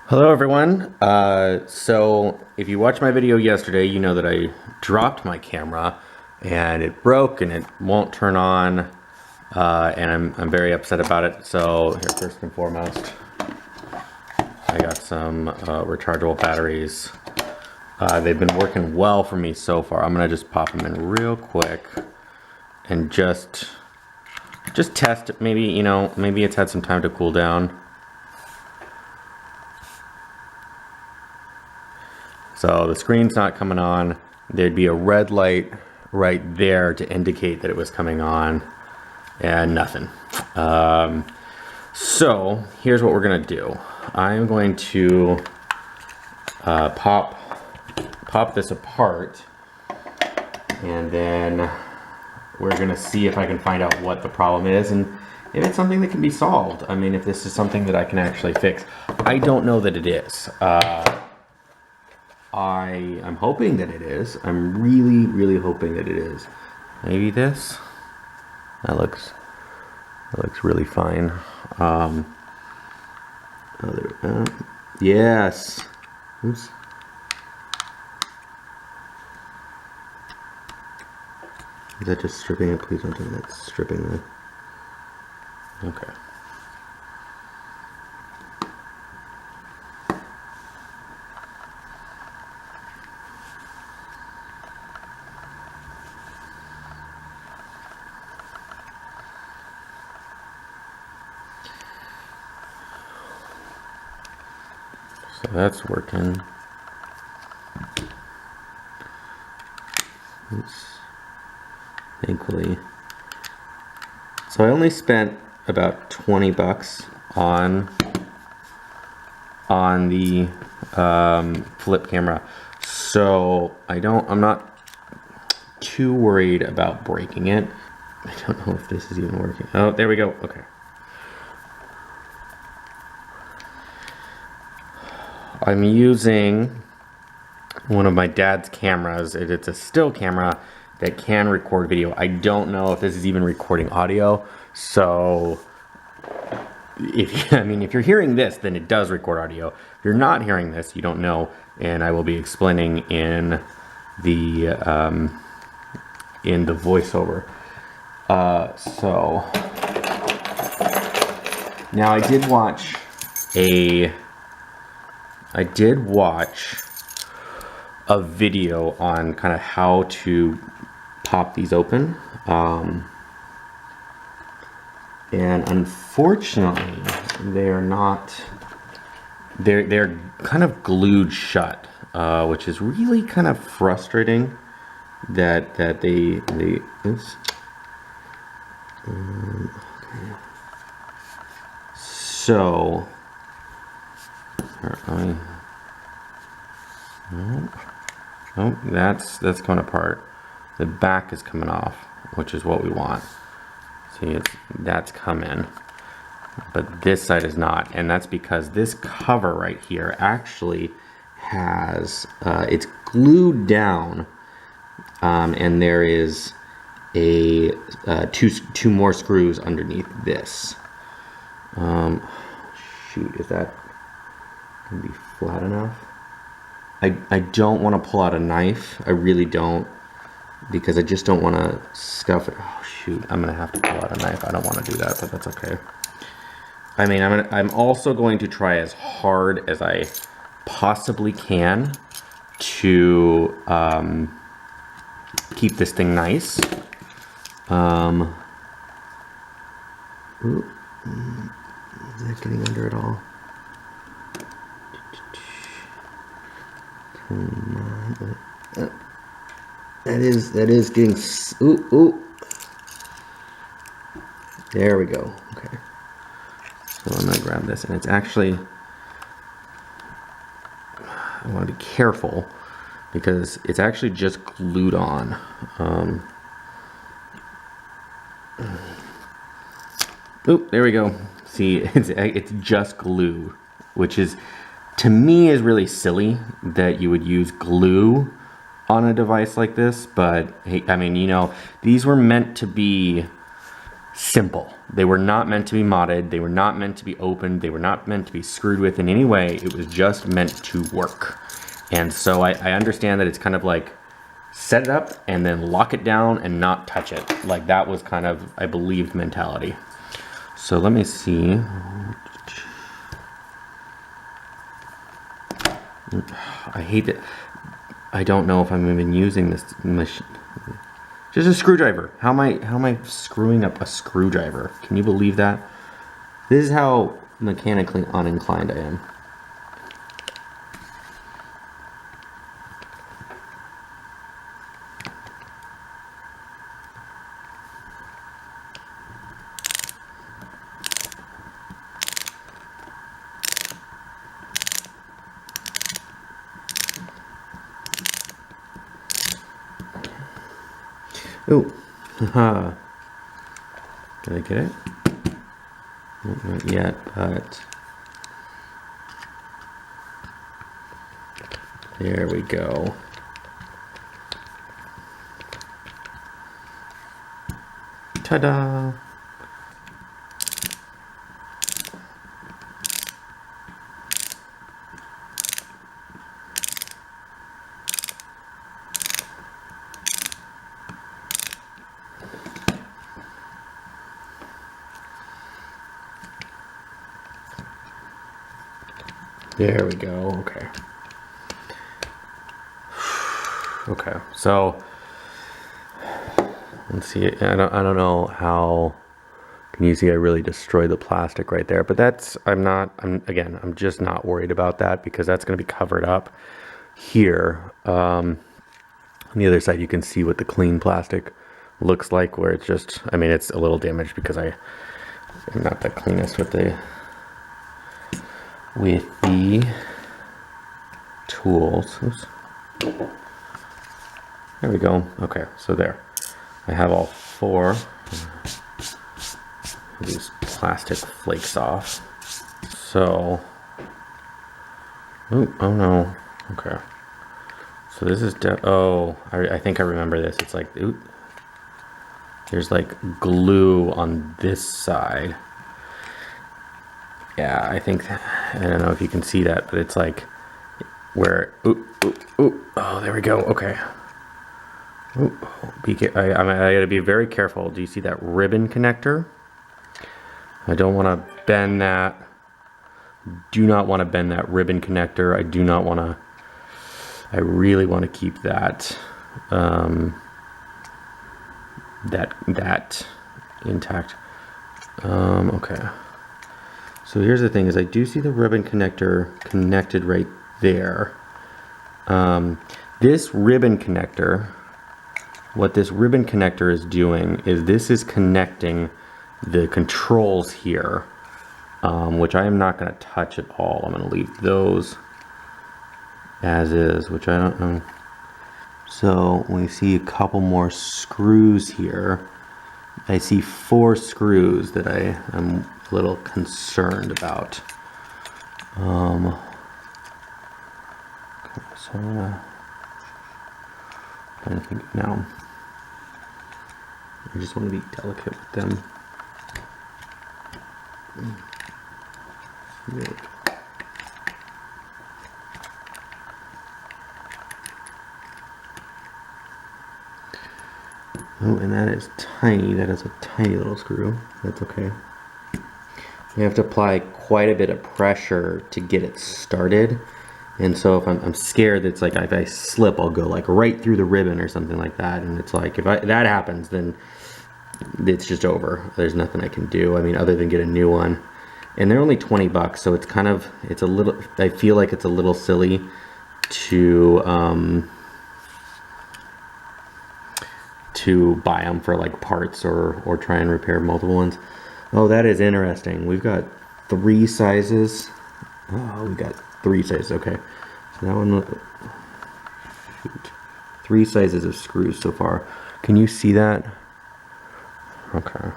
Hello everyone. So if you watched my video yesterday, you know that I dropped my camera and it broke and it won't turn on, and I'm very upset about it. So here, first and foremost, I got some rechargeable batteries. They've been working well for me so far. I'm gonna just pop them in real quick and just test it. Maybe, maybe it's had some time to cool down. So the screen's not coming on. There'd be a red light right there to indicate that it was coming on, and nothing. So here's what we're gonna do. I'm going to pop this apart, and then we're gonna see if I can find out what the problem is and if it's something that can be solved. I mean, if this is something that I can actually fix. I don't know that it is. I'm hoping that it is. I'm really hoping that it is. Maybe this? That looks really fine. Yes. Oops. Is that just stripping it? Please don't tell me that's stripping it. Okay. So that's working. Oops. Thankfully. So I only spent about 20 bucks on the flip camera. So I'm not too worried about breaking it. I don't know if this is even working. Oh, there we go. Okay. I'm using one of my dad's cameras. It's a still camera that can record video. I don't know if this is even recording audio. So if you're hearing this, then it does record audio. If you're not hearing this, you don't know, and I will be explaining in the voiceover. So now I did watch a video on kind of how to pop these open, and unfortunately they're kind of glued shut, which is really kind of frustrating that they oops. Okay. So oh, that's coming apart. The back is coming off, which is what we want. See, that's coming, but this side is not, and that's because this cover right here actually has it's glued down, and there is a two more screws underneath this. Shoot, is that gonna be flat enough? I don't want to pull out a knife. I really don't, because I just don't want to scuff it. Oh shoot, I'm gonna have to pull out a knife. I don't want to do that, but that's okay. I mean, I'm also going to try as hard as I possibly can to keep this thing nice. Ooh, is that getting under it all? That is getting, ooh. There we go. Okay. So I'm gonna grab this, and it's actually, I want to be careful because it's actually just glued on. Oop, there we go. See, it's just glue, which is, to me, is really silly that you would use glue on a device like this. But hey, I mean, these were meant to be simple. They were not meant to be modded. They were not meant to be opened. They were not meant to be screwed with in any way. It was just meant to work. And so I understand that it's kind of like set it up and then lock it down and not touch it. Like that was kind of, I believe, the mentality. So let me see. I hate it. I don't know if I'm even using this machine. Just a screwdriver. How am I screwing up a screwdriver? Can you believe that? This is how mechanically uninclined I am. Ooh, haha. Did I get it? Not yet, but there we go. Ta-da! There we go. Okay. Okay. So let's see. I don't know how. Can you see? I really destroyed the plastic right there. But that's. I'm just not worried about that because that's going to be covered up here. On the other side, you can see what the clean plastic looks like, where it's just. I mean, it's a little damaged because I'm not the cleanest with the tools. Oops. There we go. Okay, so there. I have all 4 of these plastic flakes off. So, oh no. Okay. So this is, I think I remember this. It's like, there's like glue on this side. Yeah, I think, I don't know if you can see that, but it's like where, oh, there we go. Okay. I gotta be very careful. Do you see that ribbon connector? I don't want to bend that. Do not want to bend that ribbon connector. I do not want to, I really want to keep that, that intact. Okay. So here's the thing is I do see the ribbon connector connected right there. This ribbon connector, what this ribbon connector is doing is this is connecting the controls here, which I am not going to touch at all. I'm going to leave those as is, which I don't know. So we see a couple more screws here. I see 4 screws that I am a little concerned about. Okay, so I'm trying to think now. I just want to be delicate with them. There we go. Oh, and that is tiny. That is a tiny little screw. That's okay. You have to apply quite a bit of pressure to get it started. And so if I'm scared that it's like if I slip, I'll go like right through the ribbon or something like that. And it's like if that happens, then it's just over. There's nothing I can do. I mean, other than get a new one. And they're only 20 bucks, so it's kind of, it's a little, I feel like it's a little silly to buy them for like parts or try and repair multiple ones. Oh, that is interesting. We've got 3 sizes. Oh, we got 3 sizes. Okay, so that one. Shoot, 3 sizes of screws so far. Can you see that? Okay.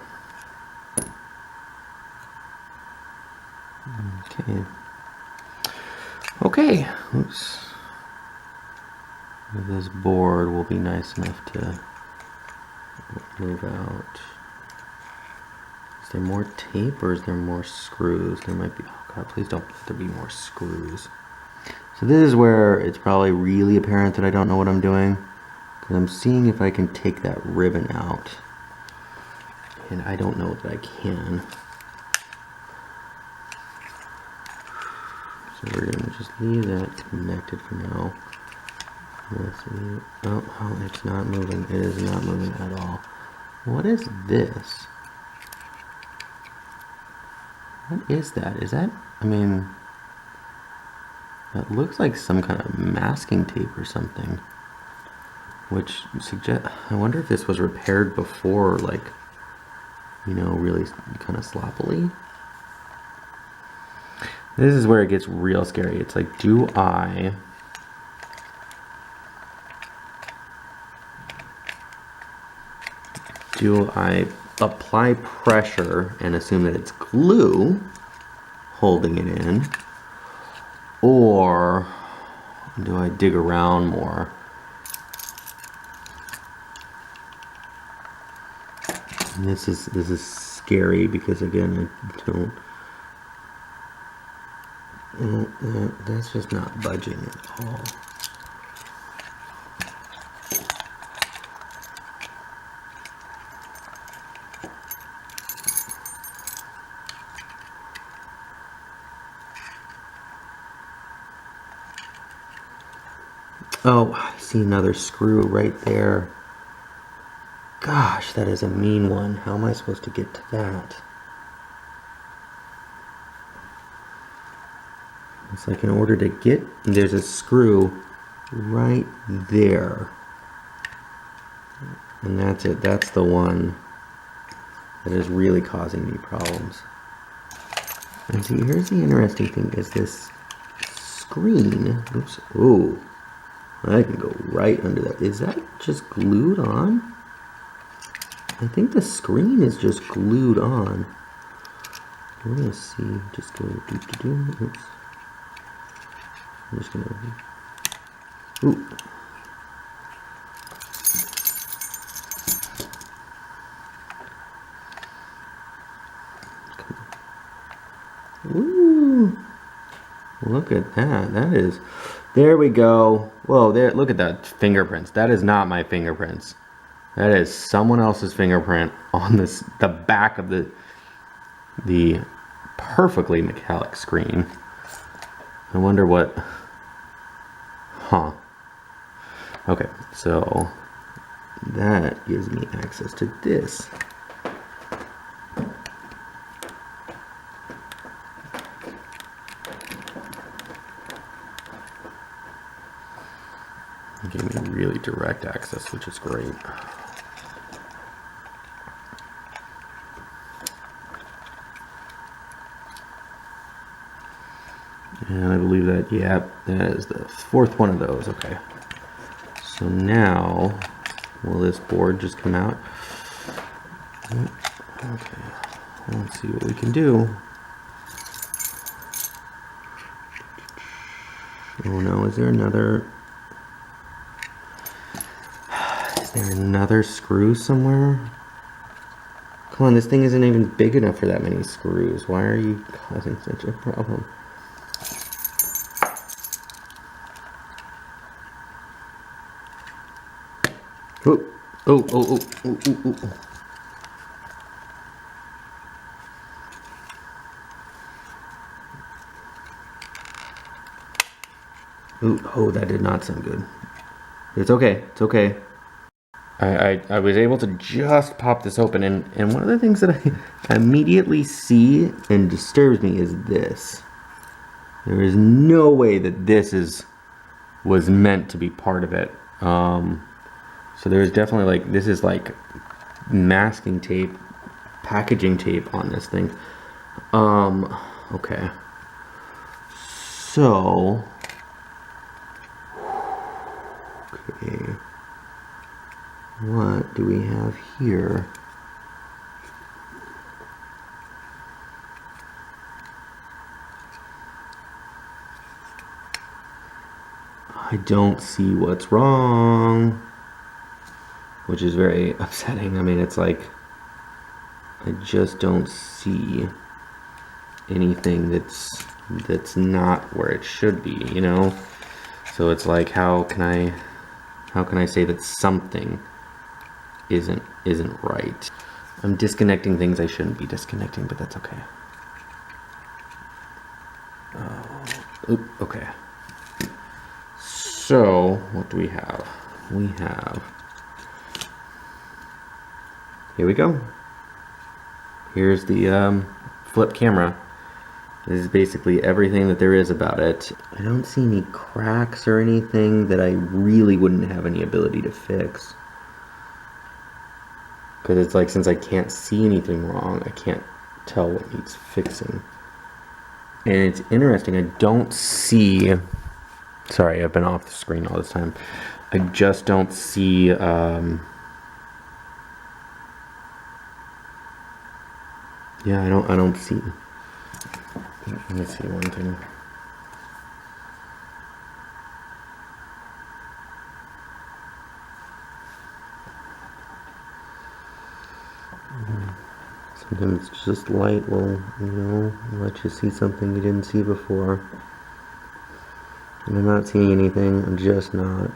Okay. Okay. Oops. This board will be nice enough to move out. Is there more tape or is there more screws? There might be. Oh God, please don't let there be more screws. So this is where it's probably really apparent that I don't know what I'm doing. Because I'm seeing if I can take that ribbon out. And I don't know that I can. So we're going to just leave that connected for now. Let's see. Oh, it's not moving. It is not moving at all. What is this? What is that? Is that, I mean, that looks like some kind of masking tape or something. Which suggests, I wonder if this was repaired before, like, you know, really kind of sloppily. This is where it gets real scary. It's like, do I apply pressure and assume that it's glue holding it in, or do I dig around more? And this is scary because again that's just not budging at all. Oh, I see another screw right there. Gosh, that is a mean one. How am I supposed to get to that? It's like in order to get, there's a screw right there. And that's it. That's the one that is really causing me problems. And see, here's the interesting thing is this screen. Oops. Ooh. I can go right under that. Is that just glued on? I think the screen is just glued on. We're gonna see. Just go do. Oops. I'm just gonna. Ooh. Ooh. Look at that. That is. There we go. Whoa, there, look at that fingerprints. That is not my fingerprints. That is someone else's fingerprint on the back of the perfectly metallic screen. I wonder what, okay, so that gives me access to this. It gave me really direct access, which is great. And I believe that, yeah, that is the fourth one of those. Okay. So now, will this board just come out? Okay. Let's see what we can do. Oh no, is there another screw somewhere? Come on, this thing isn't even big enough for that many screws. Why are you causing such a problem? Oh. Oh, that did not sound good. It's okay. It's okay. I was able to just pop this open, and one of the things that I immediately see and disturbs me is this. There is no way that this was meant to be part of it. So there's definitely like, this is like masking tape, packaging tape on this thing. Okay. So, okay. What do we have here? I don't see what's wrong, which is very upsetting. I mean, it's like, I just don't see anything that's not where it should be, you know? So it's like, how can I say that something isn't right? I'm disconnecting things I shouldn't be disconnecting, but that's okay. Oop, okay. So, what do we have? We have, here we go. Here's the flip camera. This is basically everything that there is about it. I don't see any cracks or anything that I really wouldn't have any ability to fix. Because it's like, since I can't see anything wrong, I can't tell what needs fixing. And it's interesting, I don't see, sorry, I've been off the screen all this time. I just don't see, yeah, I don't see. Let me see one thing. Sometimes just light will, let you see something you didn't see before. And I'm not seeing anything, I'm just not.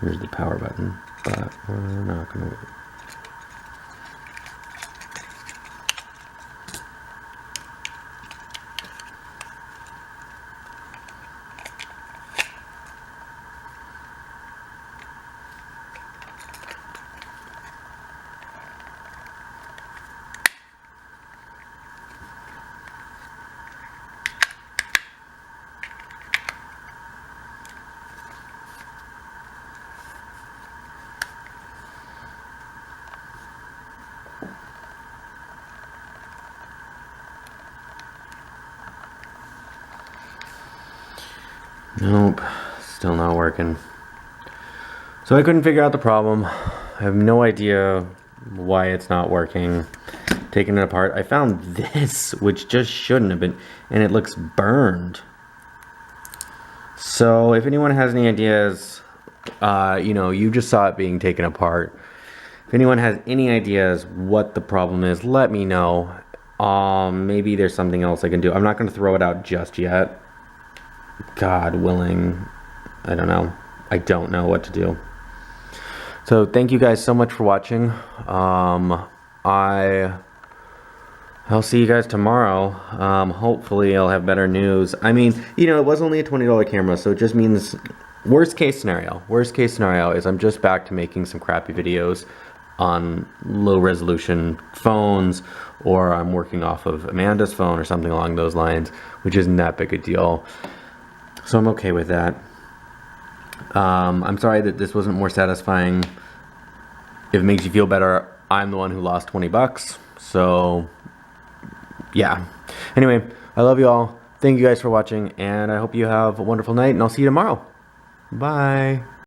Here's the power button, but we're not gonna. Nope, still not working. So I couldn't figure out the problem. I have no idea why it's not working. Taking it apart, I found this, which just shouldn't have been, and it looks burned. So if anyone has any ideas, you just saw it being taken apart. If anyone has any ideas what the problem is, let me know. Maybe there's something else I can do. I'm not going to throw it out just yet. God willing, I don't know. I don't know what to do. So thank you guys so much for watching. I'll see you guys tomorrow. Hopefully I'll have better news. I mean, it was only a $20 camera, so it just means worst case scenario. Worst case scenario is I'm just back to making some crappy videos on low resolution phones, or I'm working off of Amanda's phone or something along those lines, which isn't that big a deal. So I'm okay with that. I'm sorry that this wasn't more satisfying. If it makes you feel better, I'm the one who lost 20 bucks. So yeah. Anyway, I love you all. Thank you guys for watching, and I hope you have a wonderful night, and I'll see you tomorrow. Bye.